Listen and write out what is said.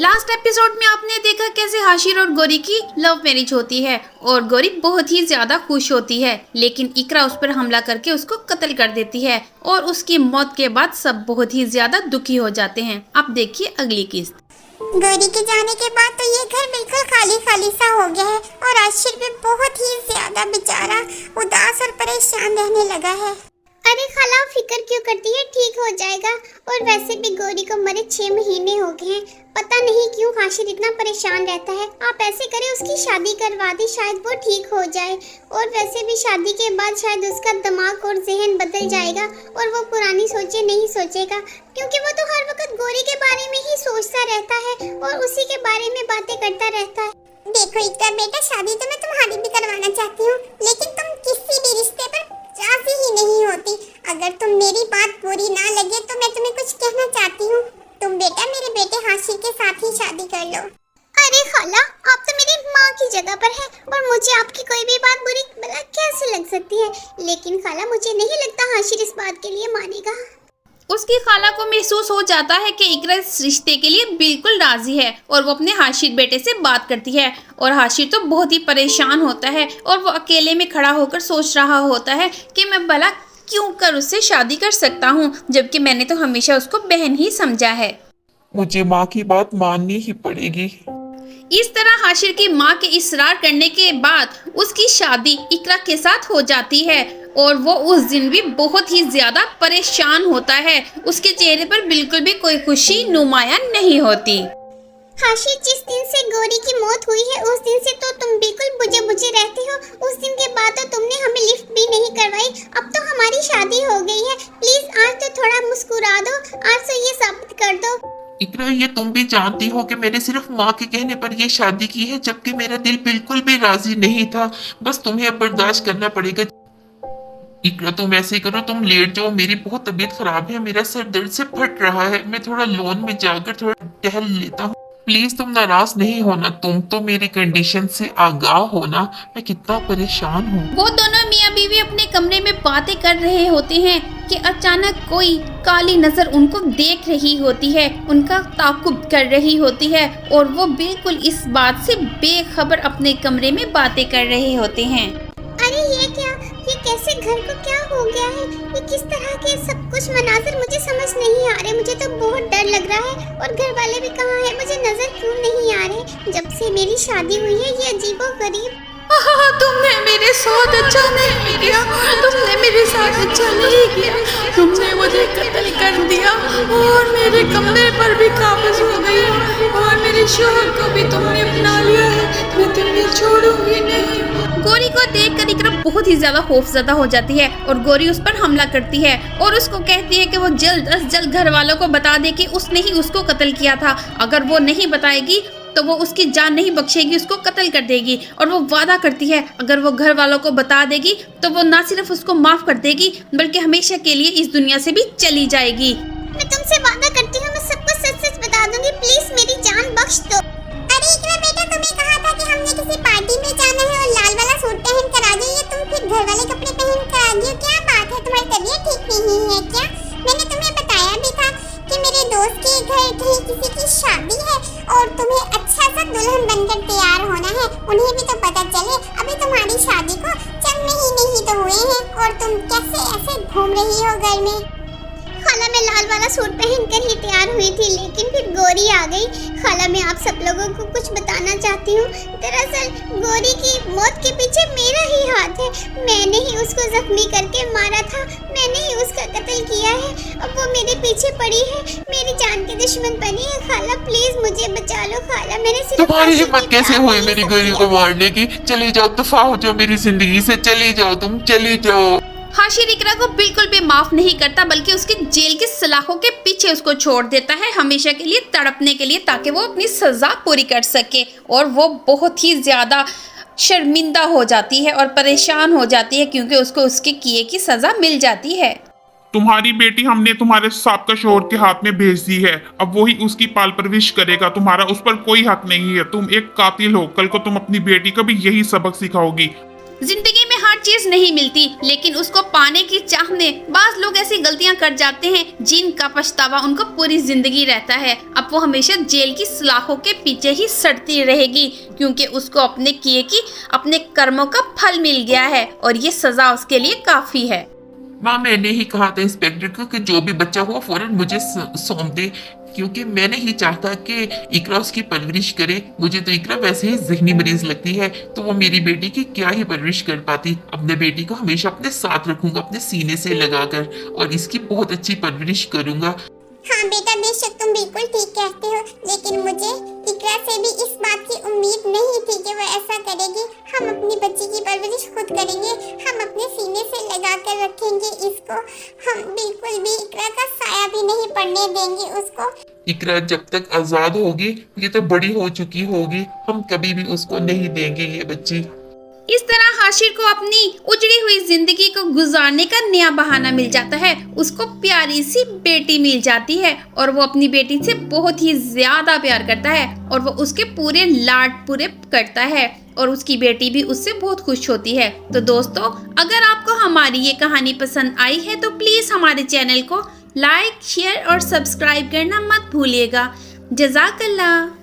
Last episode में आपने देखा कैसे हाशिर और गौरी की लव मैरिज होती है और गौरी बहुत ही ज्यादा खुश होती है, लेकिन इकरा उस पर हमला करके उसको कत्ल कर देती है और उसकी मौत के बाद सब बहुत ही ज्यादा दुखी हो जाते हैं। अब देखिए अगली किस्त। गौरी के जाने के बाद तो ये घर बिल्कुल खाली खाली सा हो गया है और आशिर भी बहुत ही ज्यादा बेचारा उदास और परेशान रहने लगा है। अरे खाला फिक्र क्यों करती है, ठीक हो जाएगा। और वैसे भी गौरी को मरे 6 महीने हो गए हैं, पता नहीं क्यों हाशिर इतना परेशान रहता है। आप ऐसे करें उसकी शादी करवा दी, शायद वो ठीक हो जाए। और वैसे भी शादी के बाद शायद उसका दिमाग और जहन बदल जाएगा और वो पुरानी सोचें नहीं सोचेगा, क्योंकि वो तो हर वक्त गौरी के बारे में ही सोचता रहता है और उसी के बारे में बातें करता रहता है। देखो इकरा बेटा, शादी तो मैं तुम्हारी भी करवाना चाहती हूँ, लेकिन तुम किसी भी रिश्ते पर राजी ही नहीं होती। अगर तुम मेरी बात बुरी ना लगे तो मैं तुम्हें कुछ कहना चाहती हूँ। तुम बेटा मेरे बेटे हाशिर के साथ ही शादी कर लो। अरे खाला, आप तो मेरी माँ की जगह पर है और मुझे आपकी कोई भी बात बुरी भला कैसे लग सकती है। लेकिन खाला मुझे नहीं लगता हाशिर इस बात के लिए मानेगा। उसकी खाला को महसूस हो जाता है कि इकरा इस रिश्ते के लिए बिल्कुल राजी है और वो अपने हाशिर बेटे से बात करती है और हाशिर तो बहुत ही परेशान होता है और वो अकेले में खड़ा होकर सोच रहा होता है कि मैं भला क्यों कर उससे शादी कर सकता हूँ, जबकि मैंने तो हमेशा उसको बहन ही समझा है। मुझे माँ की बात माननी ही पड़ेगी। इस तरह हाशिर की माँ के इसरार करने के बाद उसकी शादी इकरा के साथ हो जाती है और वो उस दिन भी बहुत ही ज्यादा परेशान होता है। उसके चेहरे पर बिल्कुल भी कोई खुशी नुमाया नहीं होती। हाशिर, जिस दिन से गौरी की मौत हुई है उस दिन से तो तुम बिल्कुल बुझे बुझे रहते हो। उस दिन के बाद तो तुमने हमें लिफ्ट भी नहीं करवाई। अब तो हमारी शादी हो गई है, प्लीज आज तो थोड़ा मुस्कुरा दो, आज तो ये साबित कर दो। इकरा, ये तुम भी जानती हो कि मैंने सिर्फ माँ के कहने पर ये शादी की है, जबकि मेरा दिल बिल्कुल भी राजी नहीं था। बस तुम्हें अब बर्दाश्त करना पड़ेगा। इकरा, तुम ऐसे करो, तुम लेट जाओ, मेरी बहुत तबीयत खराब है, मेरा सर दर्द से फट रहा है, मैं थोड़ा लॉन में जाकर थोड़ा टहल लेता हूँ। प्लीज तुम नाराज नहीं होना, तुम तो मेरी कंडीशन से आगाह होना, मैं कितना परेशान हूँ। वो दोनों मियाँ बीवी अपने कमरे में बातें कर रहे होते हैं कि अचानक कोई काली नजर उनको देख रही होती है, उनका ताकुब कर रही होती है और वो बिल्कुल इस बात से बेखबर अपने कमरे में बातें कर रहे होते हैं। अरे ये क्या, ये कैसे, घर को क्या हो गया है, ये किस तरह के सब कुछ मनाजिर मुझे समझ नहीं आ रहे। मुझे तो बहुत डर लग रहा है और घर वाले भी कहाँ हैं, मुझे नजर क्यों नहीं आ रहे। जब से मेरी शादी हुई है ये अजीबोगरीब। तुमने मेरे साथ अच्छा नहीं किया, तुमने मेरे साथ अच्छा नहीं किया, तुमने मुझे कत्ल कर दिया और मेरे कमरे पर भी काबज हो गई और मेरे शोहर को भी तुमने अपना लिया है, मैं तुम्हें छोड़ूंगी नहीं। गौरी को देखकर इकरा बहुत ही ज्यादा खौफजदा हो जाती है और गौरी उस पर हमला करती है और उसको कहती है कि वो जल्द अज जल्द घर वालों को बता दे कि उसने ही उसको कत्ल किया था। अगर वो नहीं बताएगी तो वो उसकी जान नहीं बख्शेगी, उसको कत्ल कर देगी। और वो वादा करती है अगर वो घर वालों को बता देगी तो वो ना सिर्फ उसको माफ कर देगी बल्कि हमेशा के लिए इस दुनिया से भी चली जाएगी। मैं तुमसे वादा करती हूँ, मैं सबको सच सच बता दूंगी, प्लीज मेरी जान बख्श दो। अरे इकरा बेटा, तुम्हें कहा था कि हमने किसी पार्टी में जाना है और लाल वाला सूट पहन कर आ जाइए, तुम फिर घर वाले कपड़े पहन कर आ गए। क्या बात है, तुम्हारी तबीयत ठीक नहीं है क्या? मैंने तुम्हें बताया भी था कि मेरे दोस्त के घर कहीं किसी की शादी है और तुम्हें अच्छा सा दुल्हन बनकर तैयार होना है। उन्हें भी तो पता चले, अभी तुम्हारी शादी को चंद महीने ही तो हुए हैं और तुम कैसे ऐसे घूम रही हो घर में। खाला, मैं लाल वाला सूट पहनकर ही तैयार हुई थी, लेकिन फिर गौरी आ गई। खाला, मैं आप सब लोगों को कुछ बताना चाहती हूँ। दरअसल गौरी की मौत के पीछे मेरा ही हाथ है, मैंने ही उसको जख्मी करके मारा था, मैंने ही उसका कत्ल किया है। अब वो मेरे पीछे पड़ी है, मेरी जान की दुश्मन बनी है। खाला प्लीज मुझे बचा लो। खाला, मैंने सिर्फ तुम्हारी हिम्मत कैसे हुई मेरी गौरी को मारने की? चली जाओ, दफा हो जाओ मेरी जिंदगी से, चली जाओ, तुम चली जाओ। हाशिर इकरा को बिल्कुल भी माफ नहीं करता बल्कि उसके जेल के सलाखों के पीछे उसको छोड़ देता है हमेशा के लिए तड़पने के लिए, ताकि वो अपनी सजा पूरी कर सके। और वो बहुत ही ज्यादा शर्मिंदा हो जाती है और परेशान हो जाती है क्योंकि उसको उसके किए की सजा मिल जाती है। तुम्हारी बेटी हमने तुम्हारे साबका शोहर के हाथ में भेज दी है, अब वही उसकी पाल परवरिश करेगा, तुम्हारा उस पर कोई हक नहीं है। तुम एक कातिल हो, कल को तुम अपनी बेटी को भी यही सबक सिखाओगी। जिंदगी में हर चीज नहीं मिलती, लेकिन उसको पाने की चाह में बाज लोग ऐसी गलतियां कर जाते हैं जिनका पछतावा उनको पूरी जिंदगी रहता है। अब वो हमेशा जेल की सलाखों के पीछे ही सड़ती रहेगी, क्योंकि उसको अपने किए की अपने कर्मों का फल मिल गया है और ये सजा उसके लिए काफी है। माँ, मैंने ही कहा था इंस्पेक्टर को कि जो भी बच्चा हुआ फौरन मुझे सौंप दे, क्योंकि मैं नहीं चाहता कि इकरा उसकी परवरिश करे। मुझे तो इकरा वैसे ही जहनी मरीज लगती है, तो वो मेरी बेटी की क्या ही परवरिश कर पाती। अपने बेटी को हमेशा अपने साथ रखूंगा, अपने सीने से लगाकर, और इसकी बहुत अच्छी परवरिश करूंगा। हाँ बेटा, बेशक तुम बिल्कुल ठीक कहते हो, लेकिन मुझे इकरा से भी इस बात की उम्मीद नहीं थी कि वो ऐसा करेगी। हम अपनी बच्ची की परवरिश खुद करेंगे, हम अपने सीने से लगा कर रखेंगे इसको। हम बिल्कुल भी इकरा का साया भी नहीं पड़ने देंगे उसको। इकरा जब तक आजाद होगी, ये तो बड़ी हो चुकी होगी, हम कभी भी उसको नहीं देंगे ये बच्ची। इस तरह हाशिर को अपनी उजड़ी हुई जिंदगी को गुजारने का नया बहाना मिल जाता है। उसको प्यारी सी बेटी मिल जाती है और वो अपनी बेटी से बहुत ही ज्यादा प्यार करता है और वो उसके पूरे लाड पूरे करता है और उसकी बेटी भी उससे बहुत खुश होती है। तो दोस्तों, अगर आपको हमारी ये कहानी पसंद आई है तो प्लीज हमारे चैनल को लाइक, शेयर और सब्सक्राइब करना मत भूलिएगा। जज़ाकल्लाह।